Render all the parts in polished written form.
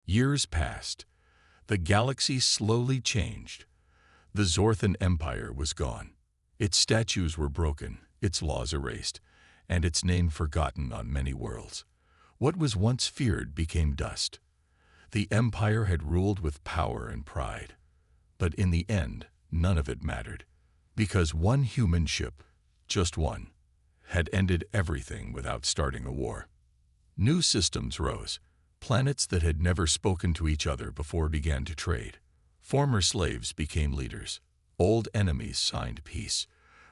Years passed. The galaxy slowly changed. The Zorthan Empire was gone. Its statues were broken, its laws erased, and its name forgotten on many worlds. What was once feared became dust. The Empire had ruled with power and pride. But in the end, none of it mattered, because one human ship, just one, had ended everything without starting a war. New systems rose. Planets that had never spoken to each other before began to trade. Former slaves became leaders. Old enemies signed peace.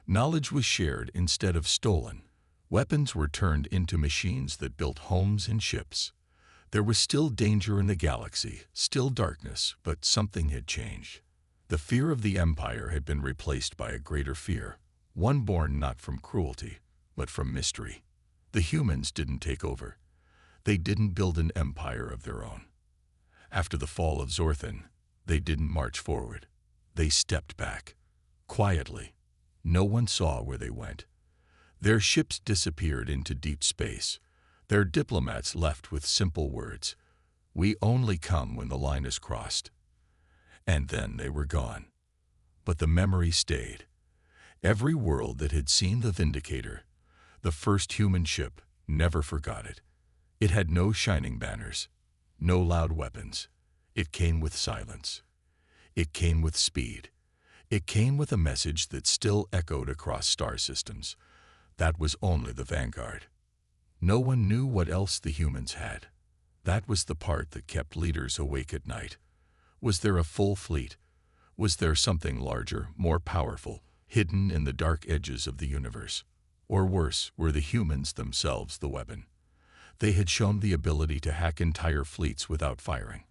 Knowledge was shared instead of stolen. Weapons were turned into machines that built homes and ships. There was still danger in the galaxy, still darkness, but something had changed. The fear of the Empire had been replaced by a greater fear, one born not from cruelty, but from mystery. The humans didn't take over. They didn't build an empire of their own. After the fall of Zorthan, they didn't march forward. They stepped back, quietly. No one saw where they went. Their ships disappeared into deep space. Their diplomats left with simple words, "We only come when the line is crossed." And then they were gone. But the memory stayed. Every world that had seen the Vindicator, the first human ship, never forgot it. It had no shining banners, no loud weapons. It came with silence. It came with speed. It came with a message that still echoed across star systems. That was only the Vanguard. No one knew what else the humans had. That was the part that kept leaders awake at night. Was there a full fleet? Was there something larger, more powerful, hidden in the dark edges of the universe? Or worse, were the humans themselves the weapon? They had shown the ability to hack entire fleets without firing.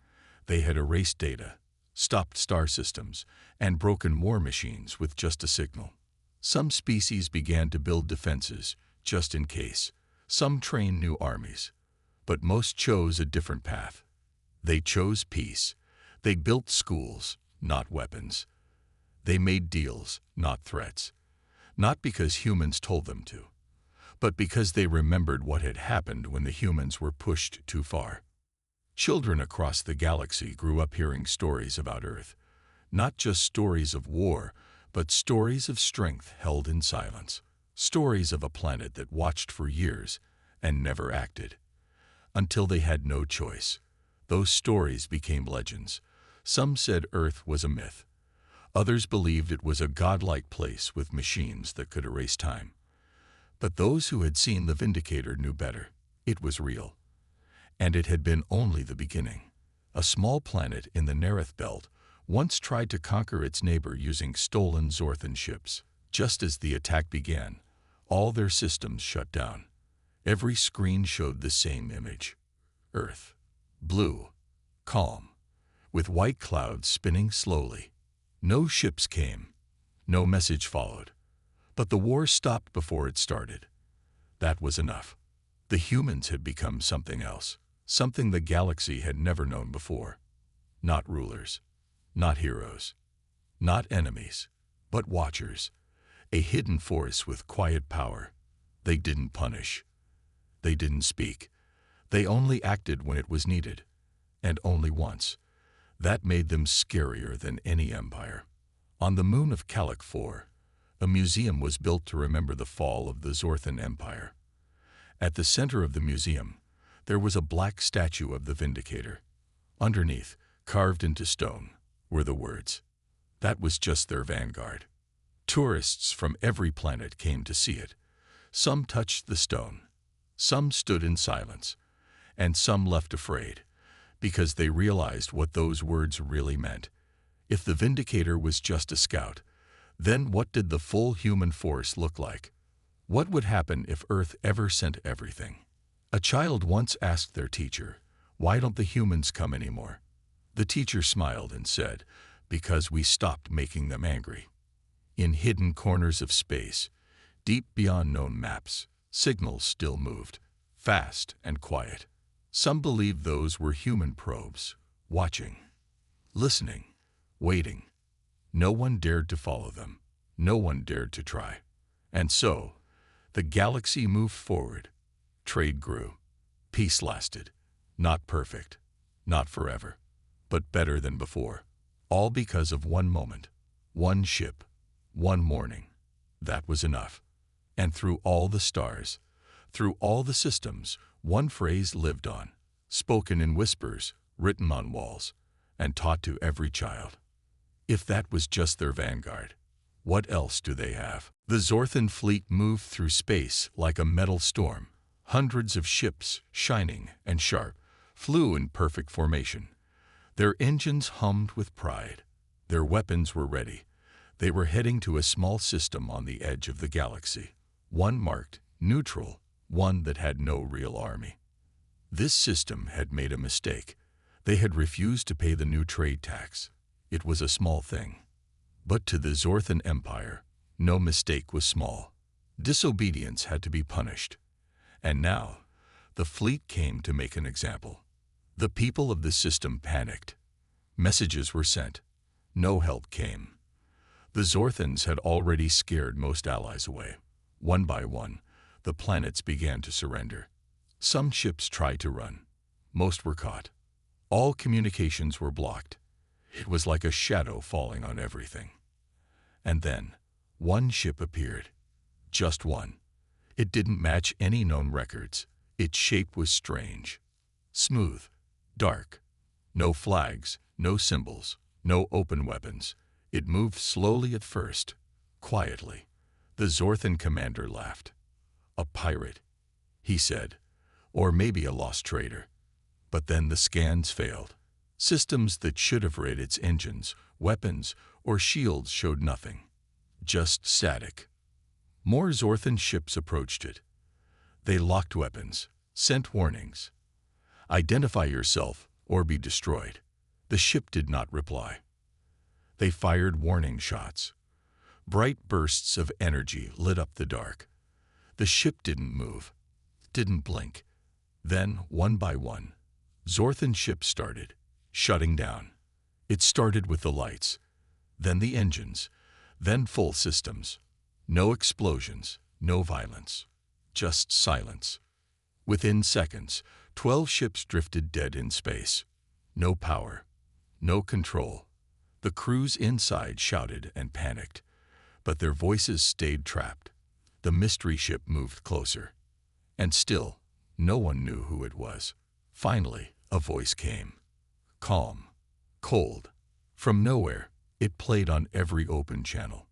They had erased data, stopped star systems, and broken war machines with just a signal. Some species began to build defenses, just in case. Some trained new armies. But most chose a different path. They chose peace. They built schools, not weapons. They made deals, not threats. Not because humans told them to, but because they remembered what had happened when the humans were pushed too far. Children across the galaxy grew up hearing stories about Earth. Not just stories of war, but stories of strength held in silence. Stories of a planet that watched for years and never acted. Until they had no choice. Those stories became legends. Some said Earth was a myth. Others believed it was a godlike place with machines that could erase time. But those who had seen the Vindicator knew better. It was real. And it had been only the beginning. A small planet in the Nereth Belt once tried to conquer its neighbor using stolen Zorthan ships. Just as the attack began, all their systems shut down. Every screen showed the same image. Earth. Blue. Calm. With white clouds spinning slowly. No ships came. No message followed. But the war stopped before it started. That was enough. The humans had become something else. Something the galaxy had never known before. Not rulers. Not heroes. Not enemies. But watchers. A hidden force with quiet power. They didn't punish. They didn't speak. They only acted when it was needed. And only once. That made them scarier than any empire. On the moon of Calic 4, a museum was built to remember the fall of the Zorthan Empire. At the center of the museum, there was a black statue of the Vindicator. Underneath, carved into stone, were the words. That was just their vanguard. Tourists from every planet came to see it. Some touched the stone. Some stood in silence. And some left afraid, because they realized what those words really meant. If the Vindicator was just a scout, then what did the full human force look like? What would happen if Earth ever sent everything? A child once asked their teacher, "Why don't the humans come anymore?" The teacher smiled and said, "Because we stopped making them angry." In hidden corners of space, deep beyond known maps, signals still moved, fast and quiet. Some believed those were human probes, watching, listening, waiting. No one dared to follow them. No one dared to try. And so, the galaxy moved forward. Trade grew. Peace lasted. Not perfect. Not forever, but better than before. All because of one moment, one ship, one morning. That was enough. And through all the stars, through all the systems, one phrase lived on, spoken in whispers, written on walls, and taught to every child. If that was just their vanguard, what else do they have? The Zorthan fleet moved through space like a metal storm. Hundreds of ships, shining and sharp, flew in perfect formation. Their engines hummed with pride. Their weapons were ready. They were heading to a small system on the edge of the galaxy. One marked neutral, one that had no real army. This system had made a mistake. They had refused to pay the new trade tax. It was a small thing. But to the Zorthan Empire, no mistake was small. Disobedience had to be punished. And now, the fleet came to make an example. The people of the system panicked. Messages were sent. No help came. The Zorthans had already scared most allies away. One by one, the planets began to surrender. Some ships tried to run. Most were caught. All communications were blocked. It was like a shadow falling on everything. And then, one ship appeared. Just one. It didn't match any known records. Its shape was strange. Smooth. Dark. No flags, no symbols, no open weapons. It moved slowly at first, quietly. The Zorthan commander laughed. A pirate, he said, or maybe a lost trader. But then the scans failed. Systems that should have read its engines, weapons, or shields showed nothing. Just static. More Zorthan ships approached it. They locked weapons, sent warnings. Identify yourself or be destroyed. The ship did not reply. They fired warning shots. Bright bursts of energy lit up the dark. The ship didn't move, didn't blink. Then, one by one, Zorthan ships started, shutting down. It started with the lights, then the engines, then full systems. No explosions, no violence, just silence. Within seconds, 12 ships drifted dead in space. No power, no control. The crews inside shouted and panicked, but their voices stayed trapped. The mystery ship moved closer, and still, no one knew who it was. Finally, a voice came. Calm, cold. From nowhere, it played on every open channel.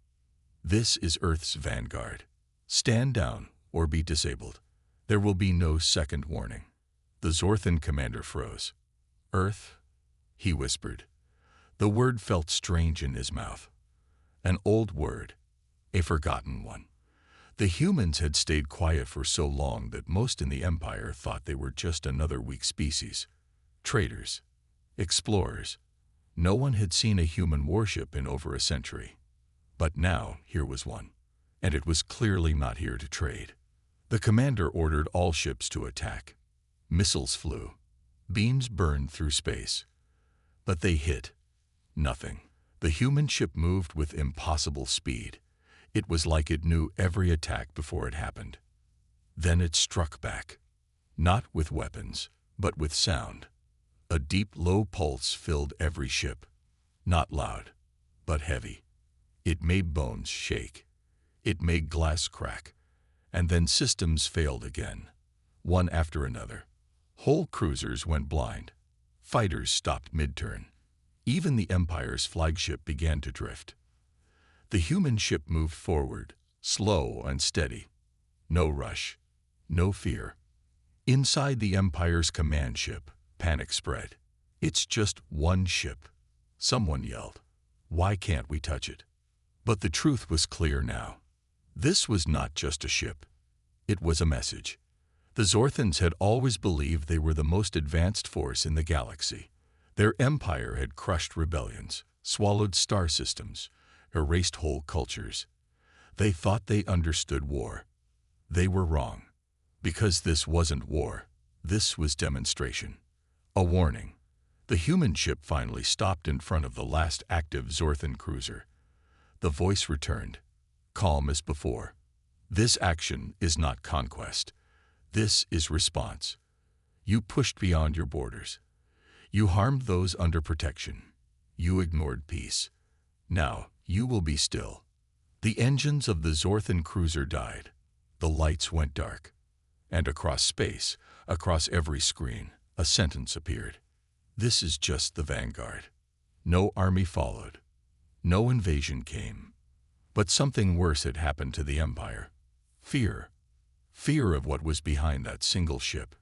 This is Earth's Vanguard. Stand down or be disabled. There will be no second warning. The Zorthan commander froze. Earth, he whispered. The word felt strange in his mouth. An old word, a forgotten one. The humans had stayed quiet for so long that most in the Empire thought they were just another weak species. Traders, explorers. No one had seen a human warship in over a century. But now, here was one. And it was clearly not here to trade. The commander ordered all ships to attack. Missiles flew. Beams burned through space. But they hit nothing. The human ship moved with impossible speed. It was like it knew every attack before it happened. Then it struck back. Not with weapons, but with sound. A deep, low pulse filled every ship. Not loud, but heavy. It made bones shake. It made glass crack. And then systems failed again, one after another. Whole cruisers went blind. Fighters stopped mid-turn. Even the Empire's flagship began to drift. The human ship moved forward, slow and steady. No rush, no fear. Inside the Empire's command ship, panic spread. It's just one ship. Someone yelled. Why can't we touch it? But the truth was clear now. This was not just a ship. It was a message. The Zorthans had always believed they were the most advanced force in the galaxy. Their empire had crushed rebellions, swallowed star systems, erased whole cultures. They thought they understood war. They were wrong. Because this wasn't war. This was demonstration. A warning. The human ship finally stopped in front of the last active Zorthan cruiser. The voice returned, calm as before. This action is not conquest. This is response. You pushed beyond your borders. You harmed those under protection. You ignored peace. Now, you will be still. The engines of the Zorthan cruiser died. The lights went dark. And across space, across every screen, a sentence appeared. This is just the Vanguard. No army followed. No invasion came. But something worse had happened to the Empire. Fear. Fear of what was behind that single ship.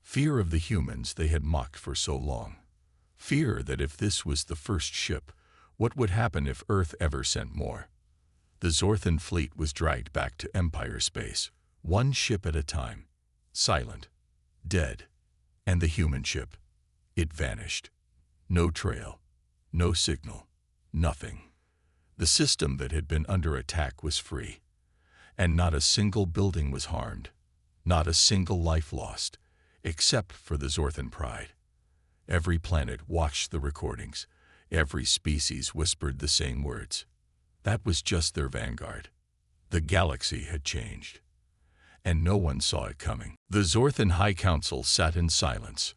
Fear of the humans they had mocked for so long. Fear that if this was the first ship, what would happen if Earth ever sent more? The Zorthan fleet was dragged back to Empire space, one ship at a time. Silent. Dead. And the human ship. It vanished. No trail. No signal. Nothing. The system that had been under attack was free. And not a single building was harmed. Not a single life lost. Except for the Zorthan pride. Every planet watched the recordings. Every species whispered the same words. That was just their Vanguard. The galaxy had changed. And no one saw it coming. The Zorthan High Council sat in silence.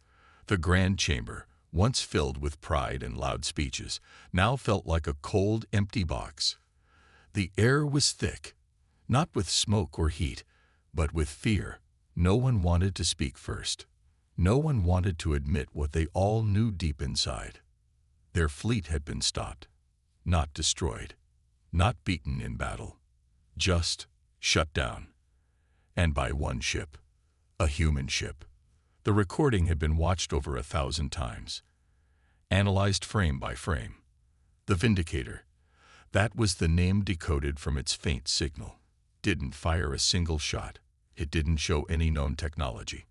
The Grand Chamber, once filled with pride and loud speeches, now felt like a cold, empty box. The air was thick, not with smoke or heat, but with fear. No one wanted to speak first. No one wanted to admit what they all knew deep inside. Their fleet had been stopped, not destroyed, not beaten in battle, just shut down. And by one ship, a human ship. The recording had been watched over 1,000 times, analyzed frame by frame. The Vindicator, that was the name decoded from its faint signal, didn't fire a single shot. It didn't show any known technology.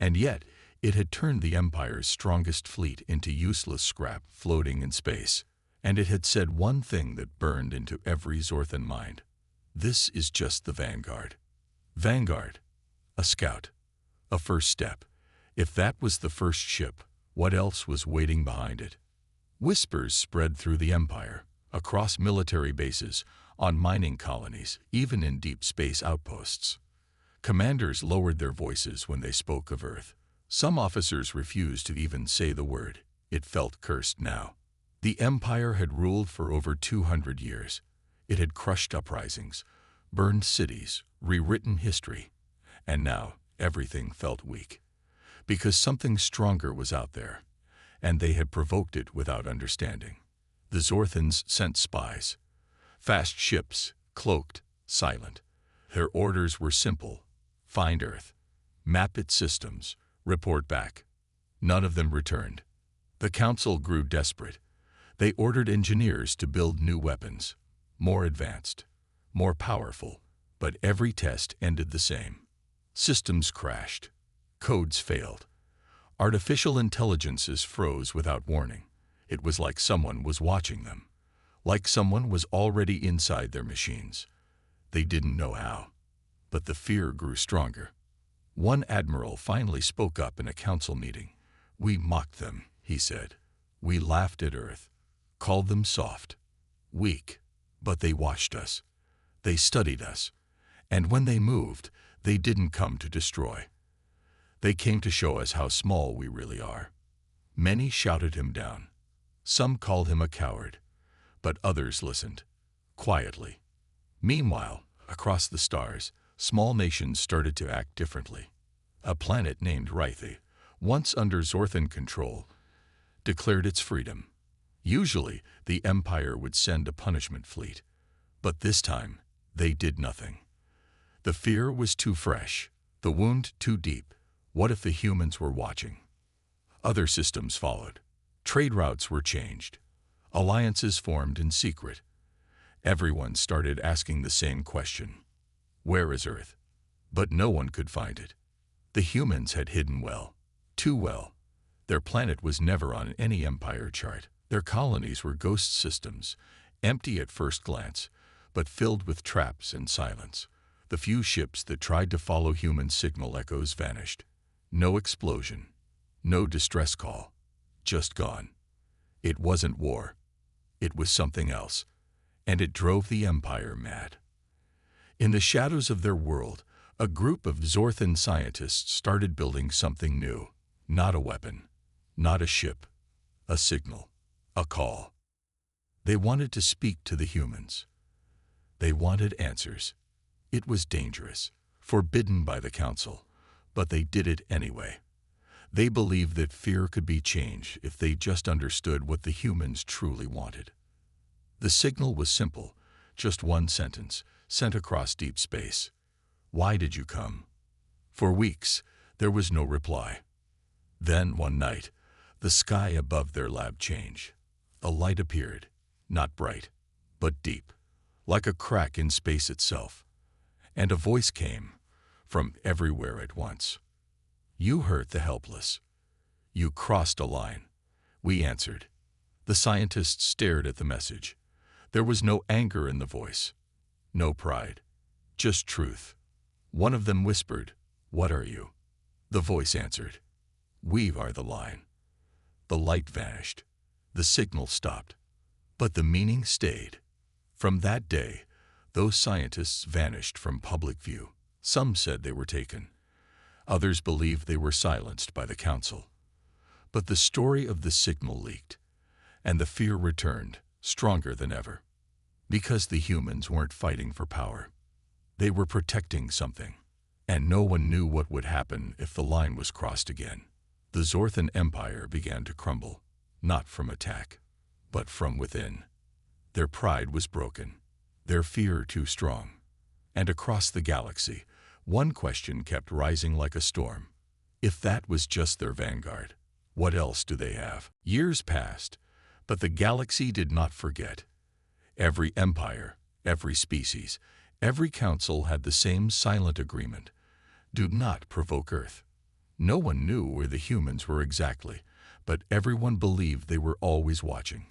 And yet, it had turned the Empire's strongest fleet into useless scrap floating in space. And it had said one thing that burned into every Zorthan mind. This is just the Vanguard. Vanguard. A scout. A first step. If that was the first ship, what else was waiting behind it? Whispers spread through the Empire, across military bases, on mining colonies, even in deep space outposts. Commanders lowered their voices when they spoke of Earth. Some officers refused to even say the word. It felt cursed now. The Empire had ruled for over 200 years. It had crushed uprisings, burned cities, rewritten history. And now everything felt weak. Because something stronger was out there, and they had provoked it without understanding. The Zorthans sent spies. Fast ships, cloaked, silent. Their orders were simple. Find Earth. Map its systems. Report back. None of them returned. The Council grew desperate. They ordered engineers to build new weapons. More advanced. More powerful. But every test ended the same. Systems crashed. Codes failed. Artificial intelligences froze without warning. It was like someone was watching them. Like someone was already inside their machines. They didn't know how. But the fear grew stronger. One admiral finally spoke up in a council meeting. We mocked them, he said. We laughed at Earth, called them soft, weak, but they watched us. They studied us. And when they moved, they didn't come to destroy. They came to show us how small we really are. Many shouted him down. Some called him a coward, but others listened, quietly. Meanwhile, across the stars, small nations started to act differently. A planet named Rythe, once under Zorthan control, declared its freedom. Usually, the Empire would send a punishment fleet, but this time, they did nothing. The fear was too fresh, the wound too deep. What if the humans were watching? Other systems followed. Trade routes were changed. Alliances formed in secret. Everyone started asking the same question. Where is Earth? But no one could find it. The humans had hidden well, too well. Their planet was never on any Empire chart. Their colonies were ghost systems, empty at first glance, but filled with traps and silence. The few ships that tried to follow human signal echoes vanished. No explosion, no distress call, just gone. It wasn't war. It was something else, and it drove the Empire mad. In the shadows of their world, a group of Zorthan scientists started building something new. Not a weapon, Not a ship, a signal, a call. They wanted to speak to the humans. They wanted answers. It was dangerous, forbidden by the council, but they did it anyway. They believed that fear could be changed if they just understood what the humans truly wanted. The signal was simple, just one sentence, sent across deep space. Why did you come? For weeks, there was no reply. Then, one night, the sky above their lab changed. A light appeared, not bright, but deep, like a crack in space itself. And a voice came, from everywhere at once. You hurt the helpless. You crossed a line. We answered. The scientists stared at the message. There was no anger in the voice, no pride, just truth. One of them whispered, "What are you?" The voice answered, "We are the line." The light vanished. The signal stopped. But the meaning stayed. From that day, those scientists vanished from public view. Some said they were taken. Others believed they were silenced by the council. But the story of the signal leaked, and the fear returned, stronger than ever. Because the humans weren't fighting for power. They were protecting something. And no one knew what would happen if the line was crossed again. The Zorthan Empire began to crumble, not from attack, but from within. Their pride was broken, their fear too strong. And across the galaxy, one question kept rising like a storm. If that was just their vanguard, what else do they have? Years passed, but the galaxy did not forget. Every empire, every species, every council had the same silent agreement. Do not provoke Earth. No one knew where the humans were exactly, but everyone believed they were always watching.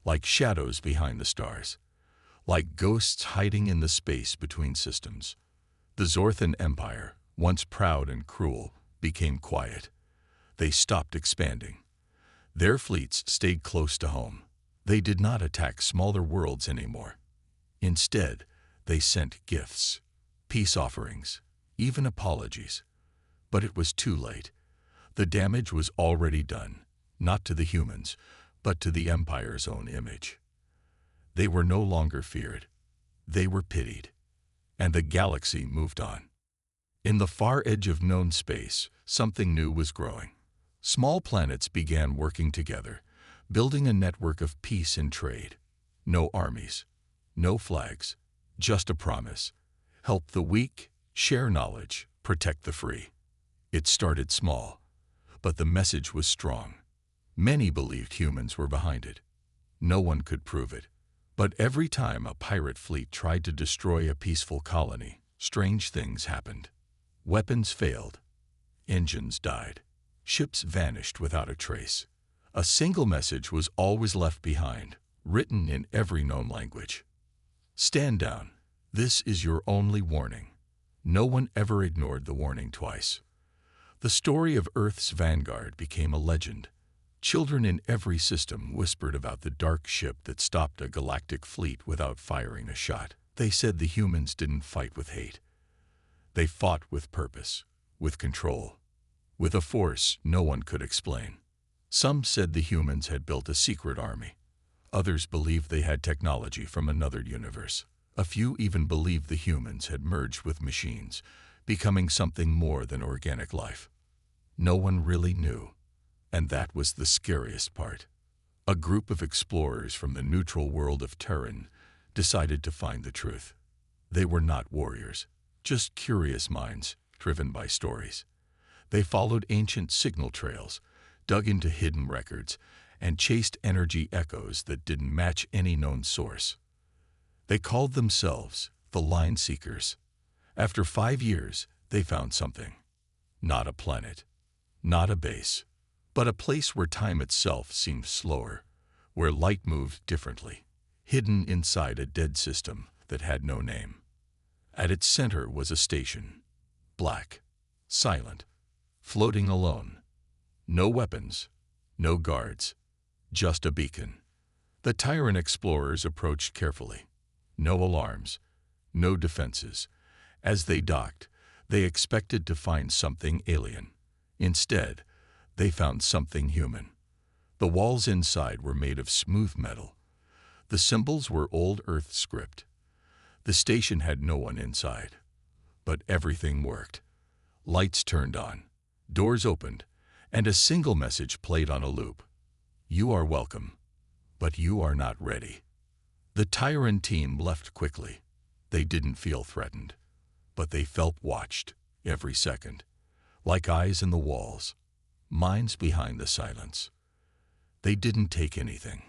Like shadows behind the stars. Like ghosts hiding in the space between systems. The Zorthan Empire, once proud and cruel, became quiet. They stopped expanding. Their fleets stayed close to home. They did not attack smaller worlds anymore. Instead, they sent gifts, peace offerings, even apologies. But it was too late. The damage was already done, not to the humans, but to the Empire's own image. They were no longer feared. They were pitied. And the galaxy moved on. In the far edge of known space, something new was growing. Small planets began working together, building a network of peace and trade. No armies, no flags, just a promise. Help the weak, share knowledge, protect the free. It started small, but the message was strong. Many believed humans were behind it. No one could prove it. But every time a pirate fleet tried to destroy a peaceful colony, strange things happened. Weapons failed. Engines died. Ships vanished without a trace. A single message was always left behind, written in every known language. Stand down. This is your only warning. No one ever ignored the warning twice. The story of Earth's vanguard became a legend. Children in every system whispered about the dark ship that stopped a galactic fleet without firing a shot. They said the humans didn't fight with hate. They fought with purpose, with control, with a force no one could explain. Some said the humans had built a secret army. Others believed they had technology from another universe. A few even believed the humans had merged with machines, becoming something more than organic life. No one really knew. And that was the scariest part. A group of explorers from the neutral world of Terran decided to find the truth. They were not warriors, just curious minds driven by stories. They followed ancient signal trails, dug into hidden records, and chased energy echoes that didn't match any known source. They called themselves the Line Seekers. After 5 years, they found something. Not a planet, not a base, but a place where time itself seemed slower, where light moved differently, hidden inside a dead system that had no name. At its center was a station, black, silent, floating alone. No weapons, no guards, just a beacon. The Terran explorers approached carefully. No alarms, no defenses. As they docked, they expected to find something alien. Instead, They found something human. The walls inside were made of smooth metal. The symbols were old Earth script. The station had no one inside. But everything worked. Lights turned on, doors opened, and a single message played on a loop. You are welcome, but you are not ready. The Tyrant team left quickly. They didn't feel threatened, but they felt watched every second, like eyes in the walls, minds behind the silence. They didn't take anything.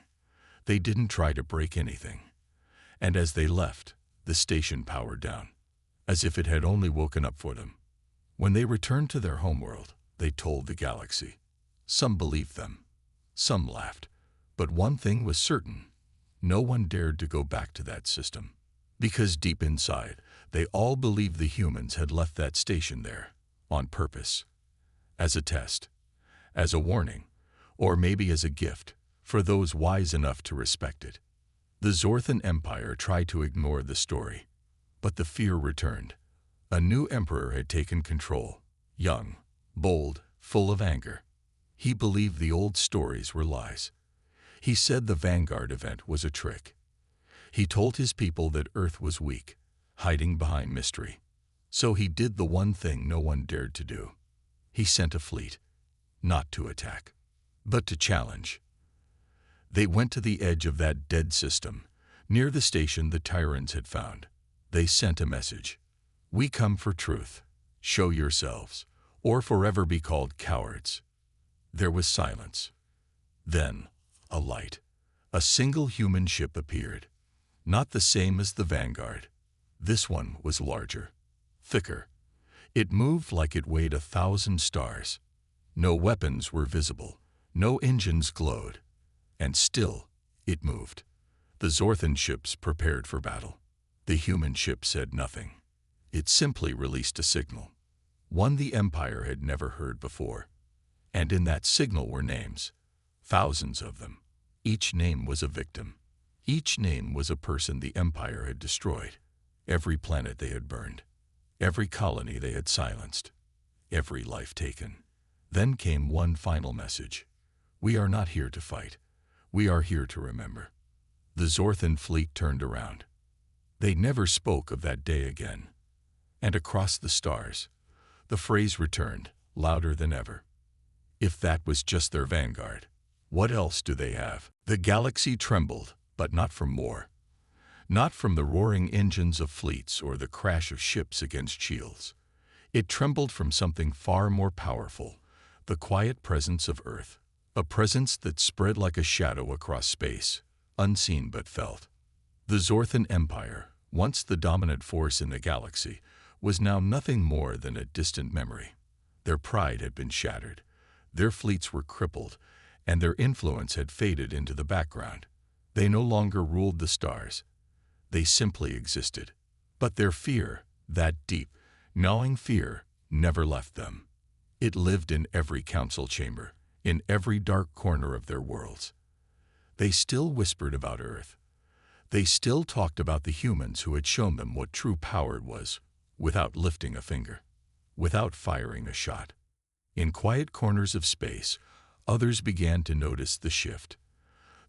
They didn't try to break anything. And as they left, the station powered down, as if it had only woken up for them. When they returned to their homeworld, they told the galaxy. Some believed them. Some laughed. But one thing was certain. No one dared to go back to that system. Because deep inside, they all believed the humans had left that station there, on purpose. As a test. As a warning. Or maybe as a gift, for those wise enough to respect it. The Zorthan Empire tried to ignore the story. But the fear returned. A new emperor had taken control. Young, bold, full of anger. He believed the old stories were lies. He said the Vanguard event was a trick. He told his people that Earth was weak, hiding behind mystery. So he did the one thing no one dared to do. He sent a fleet, not to attack, but to challenge. They went to the edge of that dead system, near the station the Tyrants had found. They sent a message. We come for truth. Show yourselves, or forever be called cowards. There was silence. Then, a light. A single human ship appeared. Not the same as the Vanguard. This one was larger, thicker. It moved like it weighed 1,000 stars. No weapons were visible. No engines glowed. And still, it moved. The Zorthan ships prepared for battle. The human ship said nothing. It simply released a signal. One the Empire had never heard before. And in that signal were names. Thousands of them. Each name was a victim. Each name was a person the Empire had destroyed. Every planet they had burned. Every colony they had silenced. Every life taken. Then came one final message. We are not here to fight. We are here to remember. The Zorthan fleet turned around. They never spoke of that day again. And across the stars, the phrase returned, louder than ever. If that was just their Vanguard, what else do they have? The galaxy trembled, but not from war. Not from the roaring engines of fleets or the crash of ships against shields. It trembled from something far more powerful, the quiet presence of Earth. A presence that spread like a shadow across space, unseen but felt. The Zorthan Empire, once the dominant force in the galaxy, was now nothing more than a distant memory. Their pride had been shattered, their fleets were crippled, and their influence had faded into the background. They no longer ruled the stars. They simply existed. But their fear, that deep, gnawing fear, never left them. It lived in every council chamber, in every dark corner of their worlds. They still whispered about Earth. They still talked about the humans who had shown them what true power was, without lifting a finger, without firing a shot. In quiet corners of space, others began to notice the shift.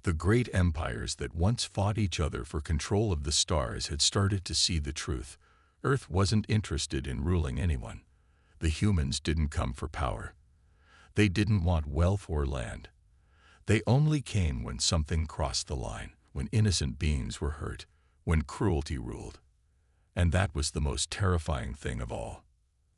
The great empires that once fought each other for control of the stars had started to see the truth. Earth wasn't interested in ruling anyone. The humans didn't come for power. They didn't want wealth or land. They only came when something crossed the line, when innocent beings were hurt, when cruelty ruled. And that was the most terrifying thing of all.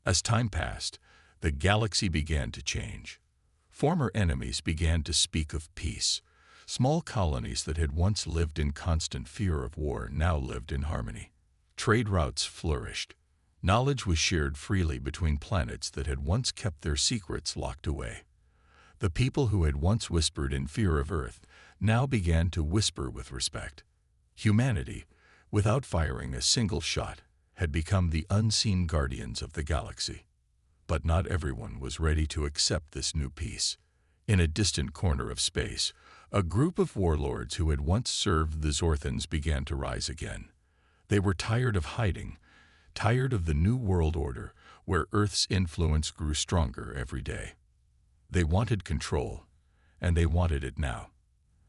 As time passed, the galaxy began to change. Former enemies began to speak of peace. Small colonies that had once lived in constant fear of war now lived in harmony. Trade routes flourished. Knowledge was shared freely between planets that had once kept their secrets locked away. The people who had once whispered in fear of Earth now began to whisper with respect. Humanity, without firing a single shot, had become the unseen guardians of the galaxy. But not everyone was ready to accept this new peace. In a distant corner of space, a group of warlords who had once served the Zorthans began to rise again. They were tired of hiding, tired of the new world order, where Earth's influence grew stronger every day. They wanted control, and they wanted it now.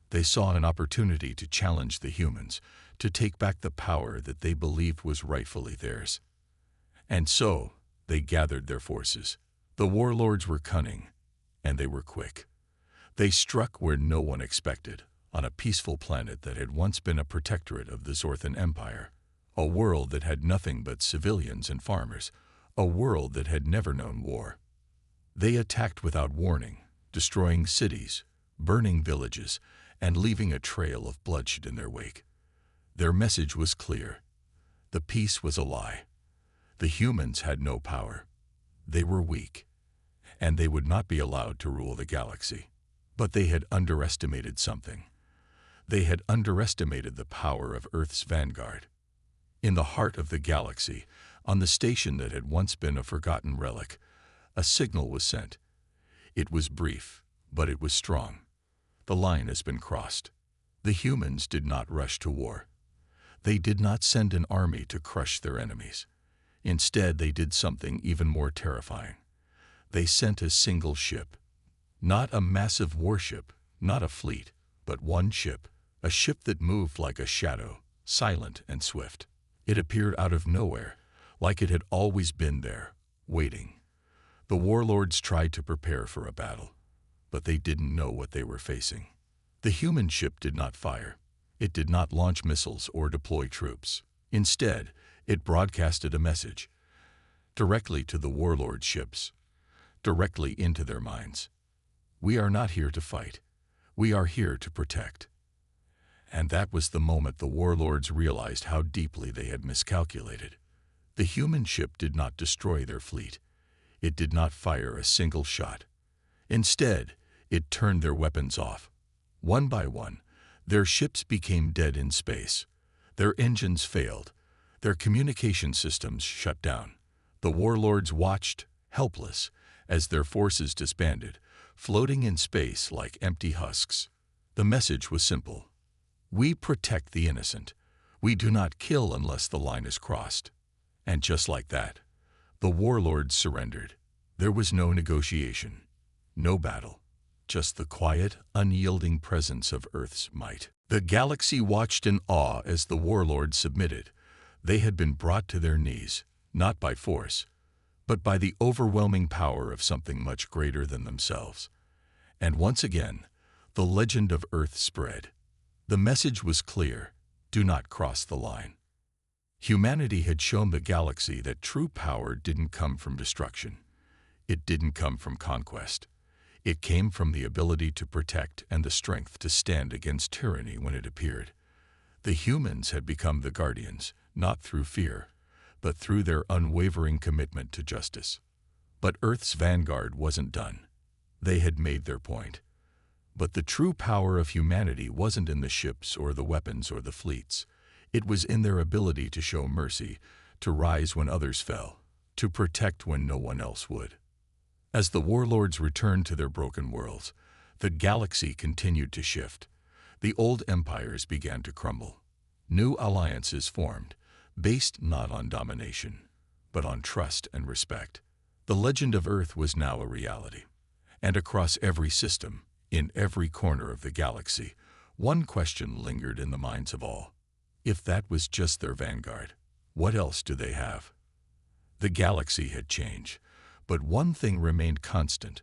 They saw an opportunity to challenge the humans, to take back the power that they believed was rightfully theirs. And so, they gathered their forces. The warlords were cunning, and they were quick. They struck where no one expected, on a peaceful planet that had once been a protectorate of the Zorthan Empire, a world that had nothing but civilians and farmers, a world that had never known war. They attacked without warning, destroying cities, burning villages, and leaving a trail of bloodshed in their wake. Their message was clear. The peace was a lie. The humans had no power. They were weak, and they would not be allowed to rule the galaxy. But they had underestimated something. They had underestimated the power of Earth's Vanguard. In the heart of the galaxy, on the station that had once been a forgotten relic, a signal was sent. It was brief, but it was strong. The line has been crossed. The humans did not rush to war. They did not send an army to crush their enemies. Instead, they did something even more terrifying. They sent a single ship. Not a massive warship, not a fleet, but one ship, a ship that moved like a shadow, silent and swift. It appeared out of nowhere, like it had always been there, waiting. The warlords tried to prepare for a battle, but they didn't know what they were facing. The human ship did not fire. It did not launch missiles or deploy troops. Instead, it broadcasted a message, directly to the warlord ships, directly into their minds. We are not here to fight. We are here to protect. And that was the moment the warlords realized how deeply they had miscalculated. The human ship did not destroy their fleet. It did not fire a single shot. Instead, it turned their weapons off. One by one, their ships became dead in space. Their engines failed. Their communication systems shut down. The warlords watched, helpless, as their forces disbanded, floating in space like empty husks. The message was simple. We protect the innocent. We do not kill unless the line is crossed. And just like that, the warlords surrendered. There was no negotiation, no battle, just the quiet, unyielding presence of Earth's might. The galaxy watched in awe as the warlords submitted. They had been brought to their knees, not by force, but by the overwhelming power of something much greater than themselves. And once again, the legend of Earth spread. The message was clear: do not cross the line. Humanity had shown the galaxy that true power didn't come from destruction. It didn't come from conquest. It came from the ability to protect and the strength to stand against tyranny when it appeared. The humans had become the guardians, not through fear, but through their unwavering commitment to justice. But Earth's vanguard wasn't done. They had made their point. But the true power of humanity wasn't in the ships or the weapons or the fleets. It was in their ability to show mercy, to rise when others fell, to protect when no one else would. As the warlords returned to their broken worlds, the galaxy continued to shift. The old empires began to crumble. New alliances formed, based not on domination, but on trust and respect. The legend of Earth was now a reality. And across every system, in every corner of the galaxy, one question lingered in the minds of all. If that was just their vanguard, what else do they have? The galaxy had changed, but one thing remained constant: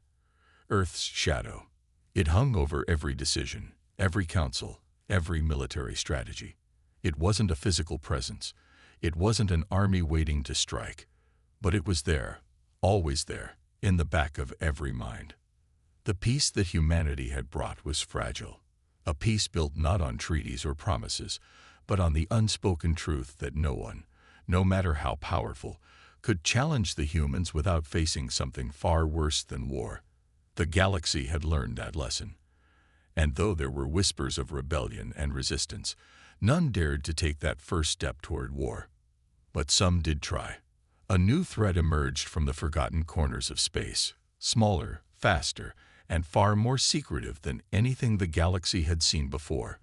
Earth's shadow. It hung over every decision, every council, every military strategy. It wasn't a physical presence. It wasn't an army waiting to strike. But it was there, always there, in the back of every mind. The peace that humanity had brought was fragile. A peace built not on treaties or promises, but on the unspoken truth that no one, no matter how powerful, could challenge the humans without facing something far worse than war. The galaxy had learned that lesson. And though there were whispers of rebellion and resistance, none dared to take that first step toward war. But some did try. A new threat emerged from the forgotten corners of space, smaller, faster, and far more secretive than anything the galaxy had seen before.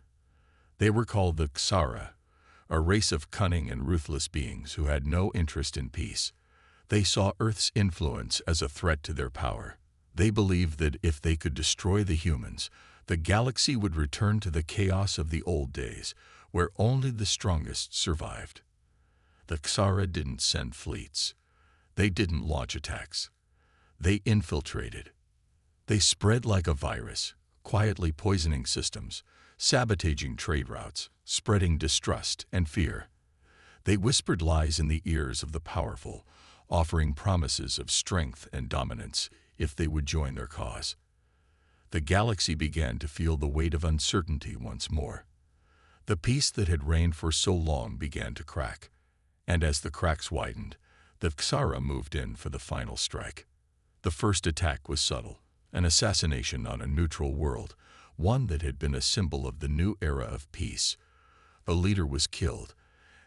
They were called the Xara, a race of cunning and ruthless beings who had no interest in peace. They saw Earth's influence as a threat to their power. They believed that if they could destroy the humans, the galaxy would return to the chaos of the old days, where only the strongest survived. The Xara didn't send fleets. They didn't launch attacks. They infiltrated. They spread like a virus, quietly poisoning systems, sabotaging trade routes, spreading distrust and fear. They whispered lies in the ears of the powerful, offering promises of strength and dominance if they would join their cause. The galaxy began to feel the weight of uncertainty once more. The peace that had reigned for so long began to crack, and as the cracks widened, the Xara moved in for the final strike. The first attack was subtle, an assassination on a neutral world, one that had been a symbol of the new era of peace. A leader was killed,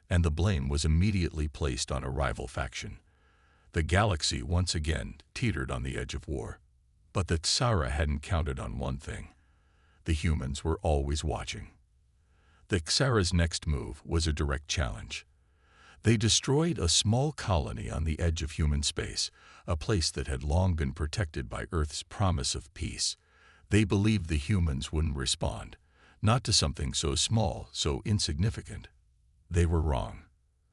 and the blame was immediately placed on a rival faction. The galaxy once again teetered on the edge of war. But the Xara hadn't counted on one thing. The humans were always watching. The Xara's next move was a direct challenge. They destroyed a small colony on the edge of human space, a place that had long been protected by Earth's promise of peace. They believed the humans wouldn't respond, not to something so small, so insignificant. They were wrong.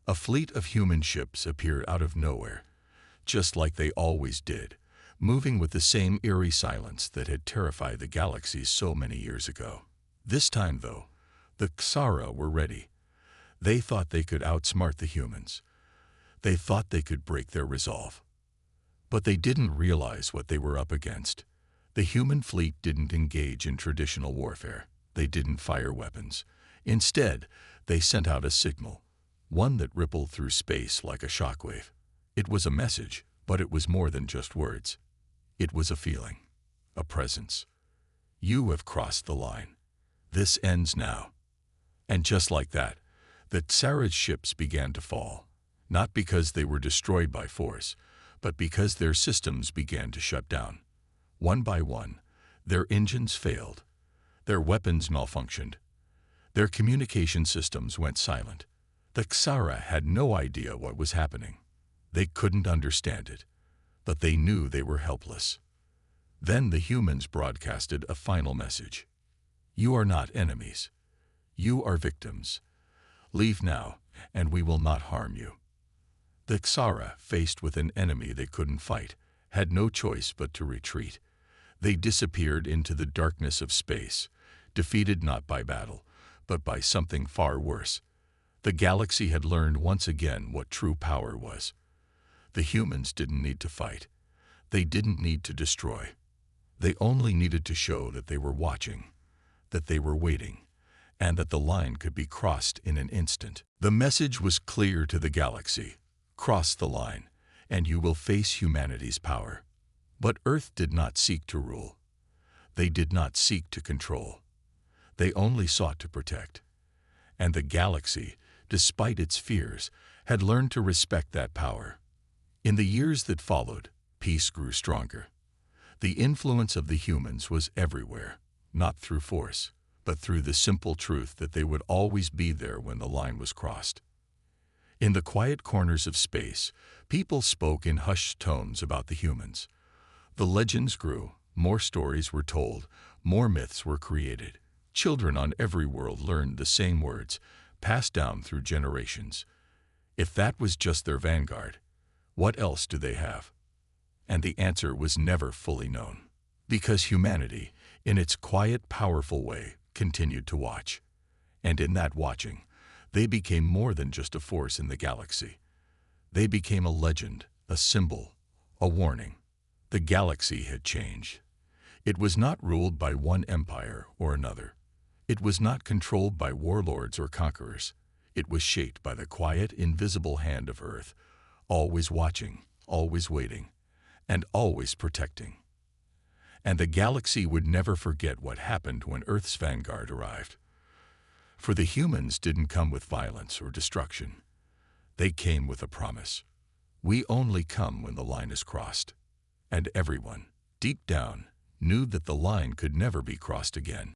A fleet of human ships appeared out of nowhere, just like they always did, moving with the same eerie silence that had terrified the galaxy so many years ago. This time, though, the Xara were ready. They thought they could outsmart the humans. They thought they could break their resolve. But they didn't realize what they were up against. The human fleet didn't engage in traditional warfare. They didn't fire weapons. Instead, they sent out a signal, one that rippled through space like a shockwave. It was a message, but it was more than just words. It was a feeling, a presence. You have crossed the line. This ends now. And just like that, the Xara's ships began to fall, not because they were destroyed by force, but because their systems began to shut down. One by one, their engines failed, their weapons malfunctioned, their communication systems went silent. The Xara had no idea what was happening. They couldn't understand it, but they knew they were helpless. Then the humans broadcasted a final message. You are not enemies. You are victims. Leave now, and we will not harm you. The Xara, faced with an enemy they couldn't fight, had no choice but to retreat. They disappeared into the darkness of space, defeated not by battle, but by something far worse. The galaxy had learned once again what true power was. The humans didn't need to fight. They didn't need to destroy. They only needed to show that they were watching, that they were waiting, and that the line could be crossed in an instant. The message was clear to the galaxy. Cross the line, and you will face humanity's power. But Earth did not seek to rule. They did not seek to control. They only sought to protect. And the galaxy, despite its fears, had learned to respect that power. In the years that followed, peace grew stronger. The influence of the humans was everywhere, not through force, but through the simple truth that they would always be there when the line was crossed. In the quiet corners of space, people spoke in hushed tones about the humans. The legends grew, more stories were told, more myths were created. Children on every world learned the same words, passed down through generations. If that was just their vanguard, what else do they have? And the answer was never fully known. Because humanity, in its quiet, powerful way, continued to watch. And in that watching, they became more than just a force in the galaxy. They became a legend, a symbol, a warning. The galaxy had changed. It was not ruled by one empire or another. It was not controlled by warlords or conquerors. It was shaped by the quiet, invisible hand of Earth, always watching, always waiting, and always protecting. And the galaxy would never forget what happened when Earth's vanguard arrived. For the humans didn't come with violence or destruction. They came with a promise. We only come when the line is crossed. And everyone, deep down, knew that the line could never be crossed again.